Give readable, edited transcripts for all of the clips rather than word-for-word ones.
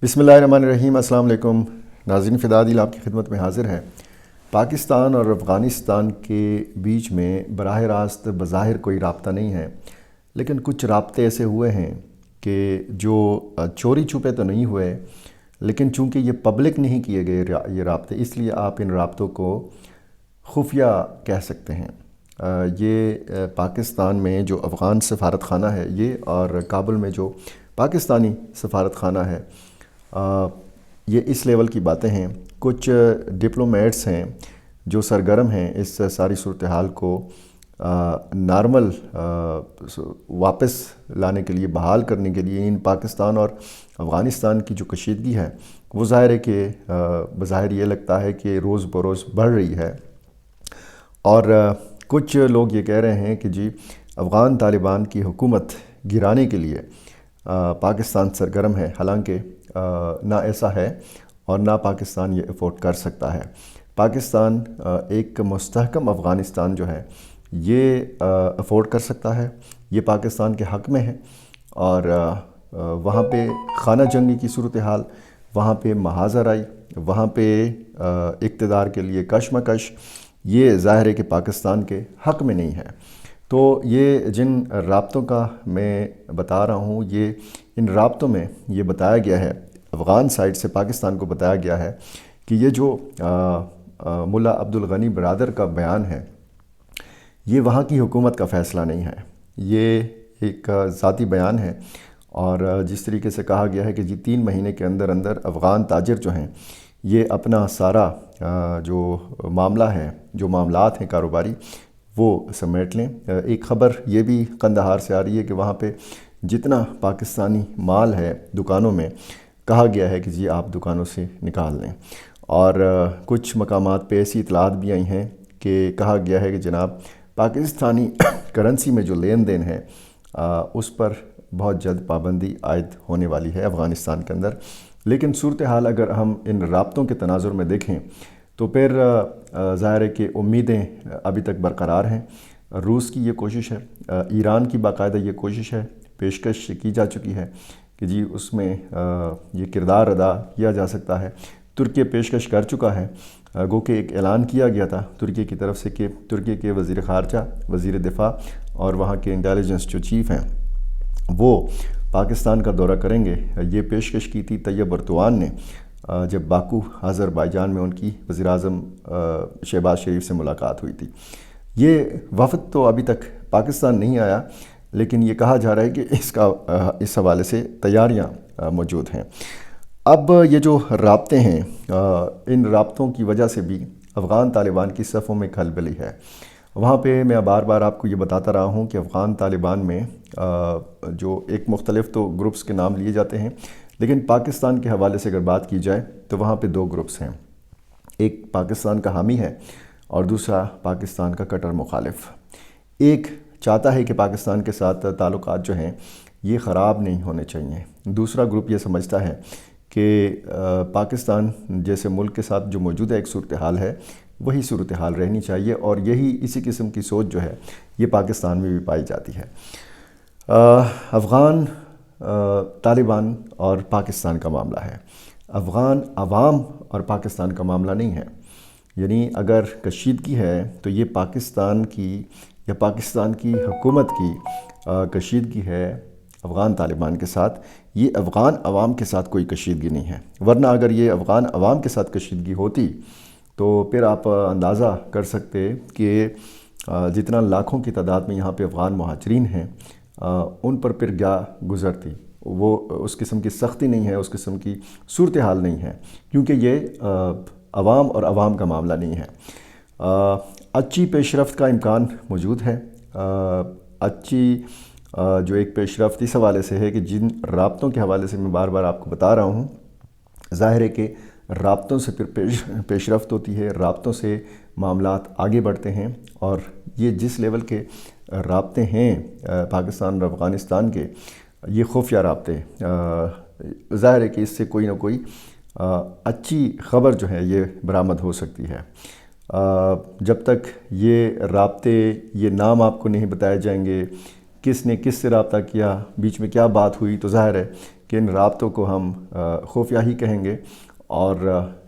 بسم اللہ الرحمن الرحیم۔ السلام علیکم ناظرین، فدا دل آپ کی خدمت میں حاضر ہے۔ پاکستان اور افغانستان کے بیچ میں براہ راست بظاہر کوئی رابطہ نہیں ہے، لیکن کچھ رابطے ایسے ہوئے ہیں کہ جو چوری چھپے تو نہیں ہوئے، لیکن چونکہ یہ پبلک نہیں کیے گئے یہ رابطے، اس لیے آپ ان رابطوں کو خفیہ کہہ سکتے ہیں۔ یہ پاکستان میں جو افغان سفارت خانہ ہے یہ، اور کابل میں جو پاکستانی سفارت خانہ ہے، یہ اس لیول کی باتیں ہیں۔ کچھ ڈپلومیٹس ہیں جو سرگرم ہیں اس ساری صورتحال کو نارمل واپس لانے کے لیے، بحال کرنے کے لیے۔ ان پاکستان اور افغانستان کی جو کشیدگی ہے وہ ظاہر ہے کہ بظاہر یہ لگتا ہے کہ روز بروز بڑھ رہی ہے، اور کچھ لوگ یہ کہہ رہے ہیں کہ جی افغان طالبان کی حکومت گرانے کے لیے پاکستان سرگرم ہے، حالانکہ نہ ایسا ہے اور نہ پاکستان یہ افورڈ کر سکتا ہے۔ پاکستان ایک مستحکم افغانستان جو ہے یہ افورڈ کر سکتا ہے، یہ پاکستان کے حق میں ہے، اور وہاں پہ خانہ جنگی کی صورتحال، وہاں پہ محاذ آرائی، وہاں پہ اقتدار کے لیے کشمکش، یہ ظاہر ہے کہ پاکستان کے حق میں نہیں ہے۔ تو یہ جن رابطوں کا میں بتا رہا ہوں، یہ ان رابطوں میں یہ بتایا گیا ہے، افغان سائٹ سے پاکستان کو بتایا گیا ہے کہ یہ جو ملا عبدالغنی برادر کا بیان ہے یہ وہاں کی حکومت کا فیصلہ نہیں ہے، یہ ایک ذاتی بیان ہے۔ اور جس طریقے سے کہا گیا ہے کہ جی 3 مہینے کے اندر اندر افغان تاجر جو ہیں یہ اپنا سارا جو معاملہ ہے، جو معاملات ہیں کاروباری، وہ سمیٹ لیں۔ ایک خبر یہ بھی قندھار سے آ رہی ہے کہ وہاں پہ جتنا پاکستانی مال ہے دکانوں میں، کہا گیا ہے کہ جی آپ دکانوں سے نکال لیں۔ اور کچھ مقامات پہ ایسی اطلاعات بھی آئی ہیں کہ کہا گیا ہے کہ جناب پاکستانی کرنسی میں جو لین دین ہے اس پر بہت جلد پابندی عائد ہونے والی ہے افغانستان کے اندر۔ لیکن صورتحال اگر ہم ان رابطوں کے تناظر میں دیکھیں تو پھر ظاہر ہے کہ امیدیں ابھی تک برقرار ہیں۔ روس کی یہ کوشش ہے، ایران کی باقاعدہ یہ کوشش ہے، پیشکش کی جا چکی ہے کہ جی اس میں یہ کردار ادا کیا جا سکتا ہے۔ ترکی پیشکش کر چکا ہے، گو کہ ایک اعلان کیا گیا تھا ترکی کی طرف سے کہ ترکی کے وزیر خارجہ، وزیر دفاع اور وہاں کے انٹیلیجنس جو چیف ہیں وہ پاکستان کا دورہ کریں گے۔ یہ پیشکش کی تھی طیب اردوان نے جب باکو آذربائیجان میں ان کی وزیر اعظم شہباز شریف سے ملاقات ہوئی تھی۔ یہ وفد تو ابھی تک پاکستان نہیں آیا، لیکن یہ کہا جا رہا ہے کہ اس حوالے سے تیاریاں موجود ہیں۔ اب یہ جو رابطے ہیں، ان رابطوں کی وجہ سے بھی افغان طالبان کی صفوں میں کھلبلی ہے۔ وہاں پہ میں بار بار آپ کو یہ بتاتا رہا ہوں کہ افغان طالبان میں جو ایک مختلف تو گروپس کے نام لیے جاتے ہیں، لیکن پاکستان کے حوالے سے اگر بات کی جائے تو وہاں پہ 2 گروپس ہیں، ایک پاکستان کا حامی ہے اور دوسرا پاکستان کا کٹر مخالف۔ ایک چاہتا ہے کہ پاکستان کے ساتھ تعلقات جو ہیں یہ خراب نہیں ہونے چاہیے، دوسرا گروپ یہ سمجھتا ہے کہ پاکستان جیسے ملک کے ساتھ جو موجودہ ایک صورتحال ہے وہی صورتحال رہنی چاہیے، اور اسی قسم کی سوچ جو ہے یہ پاکستان میں بھی پائی جاتی ہے۔ افغان طالبان اور پاکستان کا معاملہ ہے، افغان عوام اور پاکستان کا معاملہ نہیں ہے۔ یعنی اگر کشیدگی ہے تو یہ پاکستان کی یا پاکستان کی حکومت کی کشیدگی ہے افغان طالبان کے ساتھ، یہ افغان عوام کے ساتھ کوئی کشیدگی نہیں ہے۔ ورنہ اگر یہ افغان عوام کے ساتھ کشیدگی ہوتی تو پھر آپ اندازہ کر سکتے کہ جتنا لاکھوں کی تعداد میں یہاں پہ افغان مہاجرین ہیں ان پر پھر کیا گزرتی۔ وہ اس قسم کی سختی نہیں ہے، اس قسم کی صورتحال نہیں ہے، کیونکہ یہ عوام اور عوام کا معاملہ نہیں ہے۔ اچھی پیش رفت کا امکان موجود ہے، اچھی جو ایک پیش رفت اس حوالے سے ہے کہ جن رابطوں کے حوالے سے میں بار بار آپ کو بتا رہا ہوں، ظاہر ہے کہ رابطوں سے پھر پیش رفت ہوتی ہے، رابطوں سے معاملات آگے بڑھتے ہیں، اور یہ جس لیول کے رابطے ہیں پاکستان اور افغانستان کے، یہ خفیہ رابطے، ظاہر ہے کہ اس سے کوئی نہ کوئی اچھی خبر جو ہے یہ برآمد ہو سکتی ہے۔ جب تک یہ رابطے، یہ نام آپ کو نہیں بتائے جائیں گے، کس نے کس سے رابطہ کیا، بیچ میں کیا بات ہوئی، تو ظاہر ہے کہ ان رابطوں کو ہم خفیہ ہی کہیں گے، اور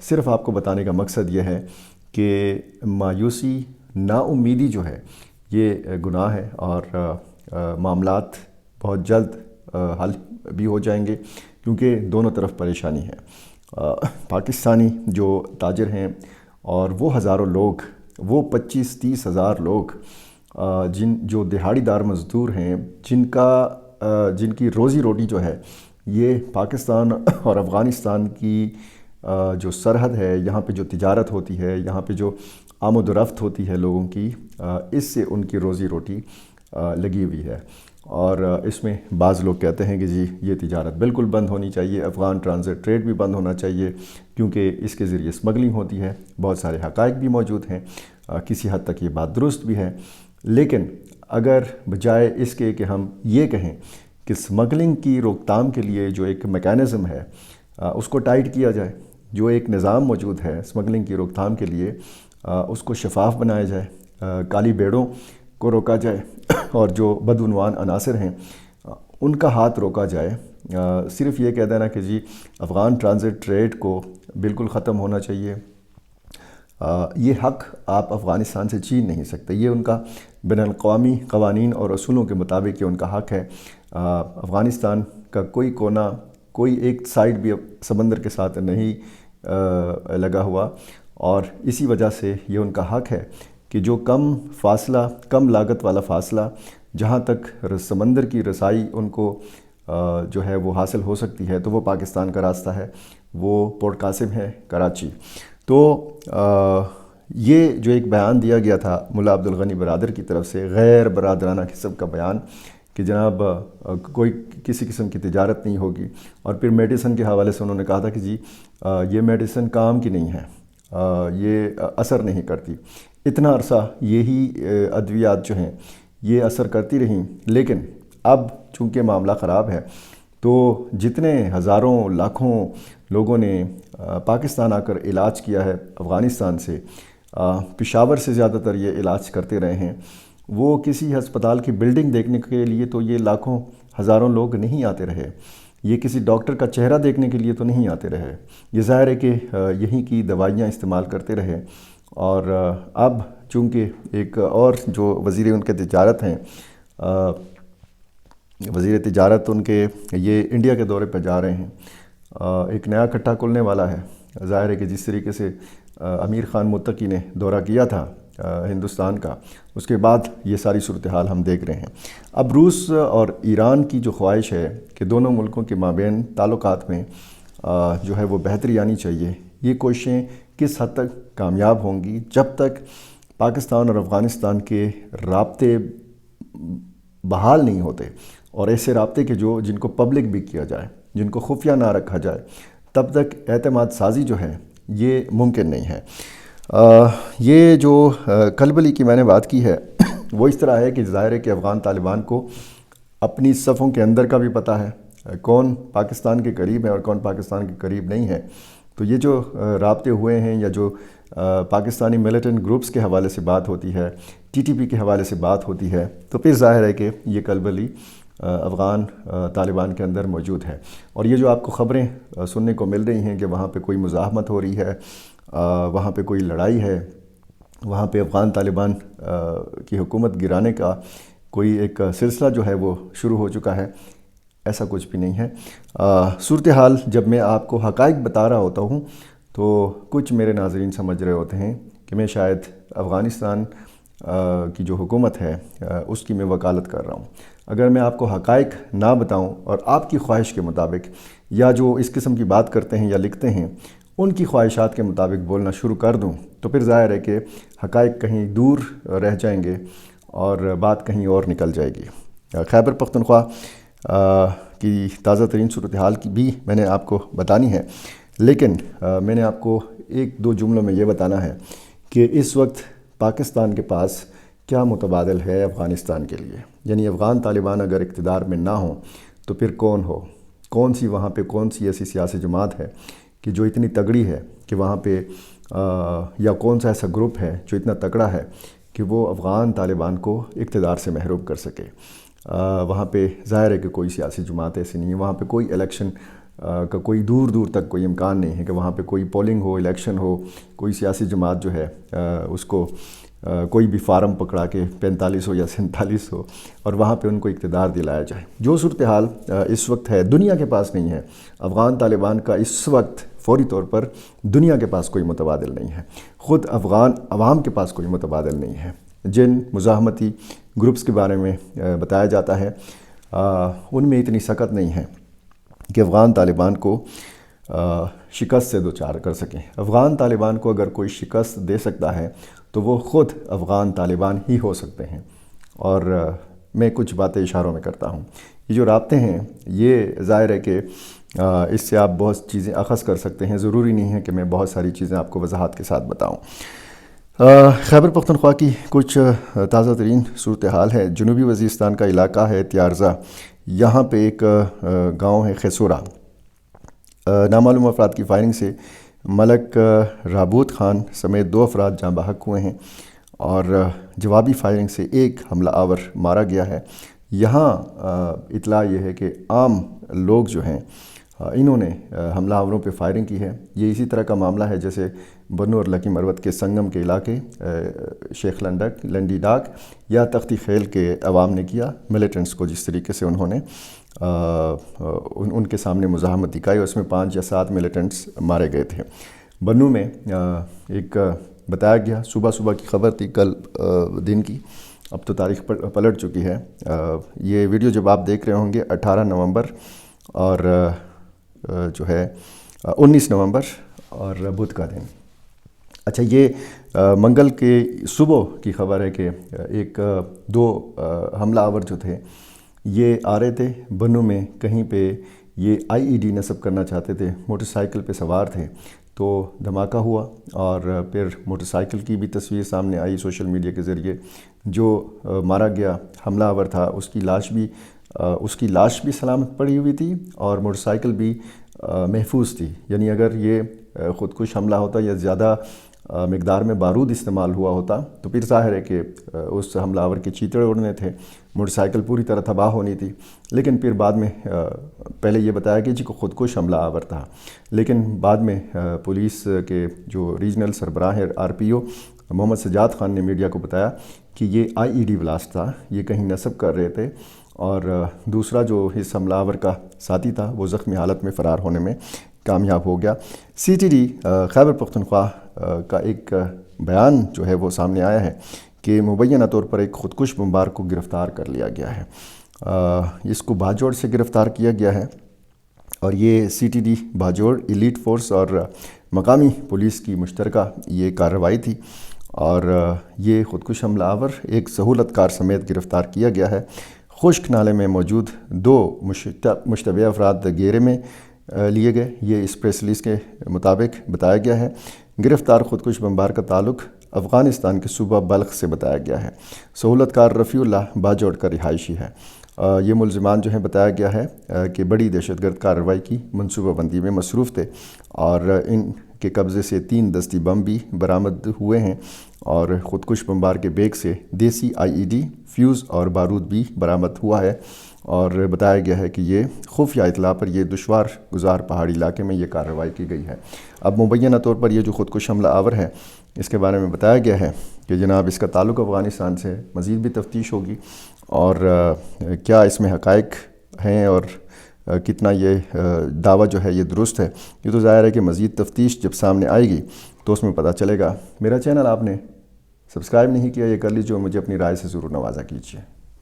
صرف آپ کو بتانے کا مقصد یہ ہے کہ مایوسی، نا امیدی جو ہے یہ گناہ ہے، اور معاملات بہت جلد حل بھی ہو جائیں گے، کیونکہ دونوں طرف پریشانی ہے۔ پاکستانی جو تاجر ہیں اور وہ ہزاروں لوگ، وہ 25-30 ہزار لوگ جو دہاڑی دار مزدور ہیں، جن کی روزی روٹی جو ہے یہ پاکستان اور افغانستان کی جو سرحد ہے، یہاں پہ جو تجارت ہوتی ہے، یہاں پہ جو آمد و رفت ہوتی ہے لوگوں کی، اس سے ان کی روزی روٹی لگی ہوئی ہے۔ اور اس میں بعض لوگ کہتے ہیں کہ جی یہ تجارت بالکل بند ہونی چاہیے، افغان ٹرانزٹ ٹریڈ بھی بند ہونا چاہیے، کیونکہ اس کے ذریعے اسمگلنگ ہوتی ہے۔ بہت سارے حقائق بھی موجود ہیں، کسی حد تک یہ بات درست بھی ہے، لیکن اگر بجائے اس کے کہ ہم یہ کہیں کہ اسمگلنگ کی روک تھام کے لیے جو ایک میکانزم ہے اس کو ٹائٹ کیا جائے، جو ایک نظام موجود ہے اسمگلنگ کی روک تھام کے لیے، اس کو شفاف بنایا جائے، کالی بیڑوں کو روکا جائے، اور جو بدعنوان عناصر ہیں ان کا ہاتھ روکا جائے۔ صرف یہ کہہ دینا کہ جی افغان ٹرانزٹ ٹریڈ کو بالکل ختم ہونا چاہیے، یہ حق آپ افغانستان سے چھین نہیں سکتے، یہ ان کا بین الاقوامی قوانین اور اصولوں کے مطابق یہ ان کا حق ہے۔ افغانستان کا کوئی کونا، کوئی ایک سائڈ بھی سمندر کے ساتھ نہیں لگا ہوا، اور اسی وجہ سے یہ ان کا حق ہے کہ جو کم فاصلہ، کم لاگت والا فاصلہ جہاں تک سمندر کی رسائی ان کو جو ہے وہ حاصل ہو سکتی ہے، تو وہ پاکستان کا راستہ ہے، وہ پورٹ قاسم ہے، کراچی۔ تو یہ جو ایک بیان دیا گیا تھا ملا عبدالغنی برادر کی طرف سے، غیر برادرانہ قسم کا بیان کہ جناب کوئی کسی قسم کی تجارت نہیں ہوگی، اور پھر میڈیسن کے حوالے سے انہوں نے کہا تھا کہ جی یہ میڈیسن کام کی نہیں ہے، یہ اثر نہیں کرتی۔ اتنا عرصہ یہی ادویات جو ہیں یہ اثر کرتی رہیں، لیکن اب چونکہ معاملہ خراب ہے تو جتنے ہزاروں لاکھوں لوگوں نے پاکستان آ کر علاج کیا ہے افغانستان سے، پشاور سے زیادہ تر یہ علاج کرتے رہے ہیں، وہ کسی ہسپتال کی بلڈنگ دیکھنے کے لیے تو یہ لاکھوں ہزاروں لوگ نہیں آتے رہے، یہ کسی ڈاکٹر کا چہرہ دیکھنے کے لیے تو نہیں آتے رہے، یہ ظاہر ہے کہ یہیں کی دوائیاں استعمال کرتے رہے۔ اور اب چونکہ ایک اور جو وزیر ان کے تجارت ہیں، وزیر تجارت ان کے، یہ انڈیا کے دورے پہ جا رہے ہیں، ایک نیا کٹھا کھلنے والا ہے۔ ظاہر ہے کہ جس طریقے سے امیر خان متقی نے دورہ کیا تھا ہندوستان کا، اس کے بعد یہ ساری صورتحال ہم دیکھ رہے ہیں۔ اب روس اور ایران کی جو خواہش ہے کہ دونوں ملکوں کے مابین تعلقات میں جو ہے وہ بہتری آنی چاہیے، یہ کوششیں کس حد تک کامیاب ہوں گی جب تک پاکستان اور افغانستان کے رابطے بحال نہیں ہوتے، اور ایسے رابطے کے جن کو پبلک بھی کیا جائے، جن کو خفیہ نہ رکھا جائے، تب تک اعتماد سازی جو ہے یہ ممکن نہیں ہے۔ یہ جو کلبلی کی میں نے بات کی ہے وہ اس طرح ہے کہ ظاہر ہے کہ افغان طالبان کو اپنی صفوں کے اندر کا بھی پتہ ہے کون پاکستان کے قریب ہے اور کون پاکستان کے قریب نہیں ہے۔ تو یہ جو رابطے ہوئے ہیں، یا جو پاکستانی ملیٹنٹ گروپس کے حوالے سے بات ہوتی ہے، ٹی ٹی پی کے حوالے سے بات ہوتی ہے، تو پھر ظاہر ہے کہ یہ کلبلی افغان طالبان کے اندر موجود ہے۔ اور یہ جو آپ کو خبریں سننے کو مل رہی ہیں کہ وہاں پہ کوئی مزاحمت ہو رہی ہے، وہاں پہ کوئی لڑائی ہے، وہاں پہ افغان طالبان کی حکومت گرانے کا کوئی ایک سلسلہ جو ہے وہ شروع ہو چکا ہے، ایسا کچھ بھی نہیں ہے۔ صورتحال جب میں آپ کو حقائق بتا رہا ہوتا ہوں تو کچھ میرے ناظرین سمجھ رہے ہوتے ہیں کہ میں شاید افغانستان کی جو حکومت ہے اس کی میں وکالت کر رہا ہوں۔ اگر میں آپ کو حقائق نہ بتاؤں اور آپ کی خواہش کے مطابق، یا جو اس قسم کی بات کرتے ہیں یا لکھتے ہیں ان کی خواہشات کے مطابق بولنا شروع کر دوں، تو پھر ظاہر ہے کہ حقائق کہیں دور رہ جائیں گے اور بات کہیں اور نکل جائے گی۔ خیبر پختونخوا کی تازہ ترین صورتحال کی بھی میں نے آپ کو بتانی ہے، لیکن میں نے آپ کو ایک دو جملوں میں یہ بتانا ہے کہ اس وقت پاکستان کے پاس کیا متبادل ہے افغانستان کے لیے۔ یعنی افغان طالبان اگر اقتدار میں نہ ہوں تو پھر کون ہو، کون سی وہاں پہ کون سی ایسی سیاسی جماعت ہے کہ جو اتنی تگڑی ہے کہ وہاں پہ یا کون سا ایسا گروپ ہے جو اتنا تگڑا ہے کہ وہ افغان طالبان کو اقتدار سے محروم کر سکے۔ وہاں پہ ظاہر ہے کہ کوئی سیاسی جماعت ایسی نہیں ہے، وہاں پہ کوئی الیکشن کا کوئی دور دور تک کوئی امکان نہیں ہے کہ وہاں پہ کوئی پولنگ ہو، الیکشن ہو، کوئی سیاسی جماعت جو ہے اس کو کوئی بھی فارم پکڑا کے 45 ہو یا 47 ہو اور وہاں پہ ان کو اقتدار دلایا جائے۔ جو صورتحال اس وقت ہے دنیا کے پاس نہیں ہے، افغان طالبان کا اس وقت فوری طور پر دنیا کے پاس کوئی متبادل نہیں ہے، خود افغان عوام کے پاس کوئی متبادل نہیں ہے۔ جن مزاحمتی گروپس کے بارے میں بتایا جاتا ہے ان میں اتنی سکت نہیں ہے کہ افغان طالبان کو شکست سے دوچار کر سکیں۔ افغان طالبان کو اگر کوئی شکست دے سکتا ہے تو وہ خود افغان طالبان ہی ہو سکتے ہیں، اور میں کچھ باتیں اشاروں میں کرتا ہوں۔ یہ جو رابطے ہیں یہ ظاہر ہے کہ اس سے آپ بہت چیزیں اخذ کر سکتے ہیں، ضروری نہیں ہے کہ میں بہت ساری چیزیں آپ کو وضاحت کے ساتھ بتاؤں۔ خیبر پختونخوا کی کچھ تازہ ترین صورتحال ہے۔ جنوبی وزیرستان کا علاقہ ہے تیارزا، یہاں پہ ایک گاؤں ہے خیسورا، نامعلوم افراد کی فائرنگ سے ملک رابوت خان سمیت 2 افراد جاں بحق ہوئے ہیں، اور جوابی فائرنگ سے ایک حملہ آور مارا گیا ہے۔ یہاں اطلاع یہ ہے کہ عام لوگ جو ہیں انہوں نے حملہ آوروں پہ فائرنگ کی ہے۔ یہ اسی طرح کا معاملہ ہے جیسے بنو اور لکی مروت کے سنگم کے علاقے، شیخ لنڈک، لنڈی ڈاک یا تختی خیل کے عوام نے کیا ملیٹنٹس کو، جس طریقے سے انہوں نے ان کے سامنے مزاحمت دکھائی، اس میں 5 یا 7 ملیٹنٹس مارے گئے تھے۔ بنو میں ایک بتایا گیا، صبح کی خبر تھی کل دن کی، اب تو تاریخ پلٹ چکی ہے۔ یہ ویڈیو جب آپ دیکھ رہے ہوں گے 18 نومبر اور جو ہے 19 نومبر اور بدھ کا دن۔ اچھا، یہ منگل کے صبح کی خبر ہے کہ 2 حملہ آور جو تھے یہ آ رہے تھے بنو میں، کہیں پہ یہ IED نصب کرنا چاہتے تھے، موٹر سائیکل پہ سوار تھے، تو دھماکہ ہوا اور پھر موٹر سائیکل کی بھی تصویر سامنے آئی سوشل میڈیا کے ذریعے۔ جو مارا گیا حملہ آور تھا اس کی لاش بھی سلامت پڑی ہوئی تھی اور موٹر سائیکل بھی محفوظ تھی، یعنی اگر یہ خودکش حملہ ہوتا یا زیادہ مقدار میں بارود استعمال ہوا ہوتا تو پھر ظاہر ہے کہ اس حملہ آور کے چیتڑے اڑنے تھے، موٹر سائیکل پوری طرح تباہ ہونی تھی۔ لیکن پھر بعد میں پہلے یہ بتایا کہ جی کو خودکش حملہ آور تھا، لیکن بعد میں پولیس کے جو ریجنل سربراہ ہے RPO محمد سجاد خان نے میڈیا کو بتایا کہ یہ IED بلاسٹ تھا، یہ کہیں نصب کر رہے تھے، اور دوسرا جو اس حملہ آور کا ساتھی تھا وہ زخمی حالت میں فرار ہونے میں کامیاب ہو گیا۔ CTD خیبر پختونخوا کا ایک بیان جو ہے وہ سامنے آیا ہے کہ مبینہ طور پر ایک خودکش بمبار کو گرفتار کر لیا گیا ہے۔ اس کو بھاجوڑ سے گرفتار کیا گیا ہے، اور یہ CTD بھاجوڑ ایلیٹ فورس اور مقامی پولیس کی مشترکہ یہ کارروائی تھی، اور یہ خودکش حملہ آور ایک سہولت کار سمیت گرفتار کیا گیا ہے۔ خشک نالے میں موجود 2 مشتبہ افراد گھیرے میں لیے گئے، یہ اس پریس ریلیز کے مطابق بتایا گیا ہے۔ گرفتار خودکش بمبار کا تعلق افغانستان کے صوبہ بلخ سے بتایا گیا ہے۔ سہولت کار رفیع اللہ باجوڑ کا رہائشی ہے۔ یہ ملزمان جو ہیں بتایا گیا ہے کہ بڑی دہشت گرد کارروائی کی منصوبہ بندی میں مصروف تھے، اور ان کے قبضے سے 3 دستی بم بھی برآمد ہوئے ہیں، اور خودکش بمبار کے بیگ سے دیسی IED فیوز اور بارود بھی برآمد ہوا ہے، اور بتایا گیا ہے کہ یہ خفیہ اطلاع پر یہ دشوار گزار پہاڑی علاقے میں یہ کارروائی کی گئی ہے۔ اب مبینہ طور پر یہ جو خودکش حملہ آور ہے اس کے بارے میں بتایا گیا ہے کہ جناب اس کا تعلق افغانستان سے، مزید بھی تفتیش ہوگی، اور کیا اس میں حقائق ہیں اور کتنا یہ دعویٰ جو ہے یہ درست ہے، یہ تو ظاہر ہے کہ مزید تفتیش جب سامنے آئے گی تو اس میں پتہ چلے گا۔ میرا چینل آپ نے سبسکرائب نہیں کیا، یہ کر لیجیے، اور مجھے اپنی رائے سے ضرور نوازا کیجیے۔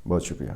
بہت شکریہ۔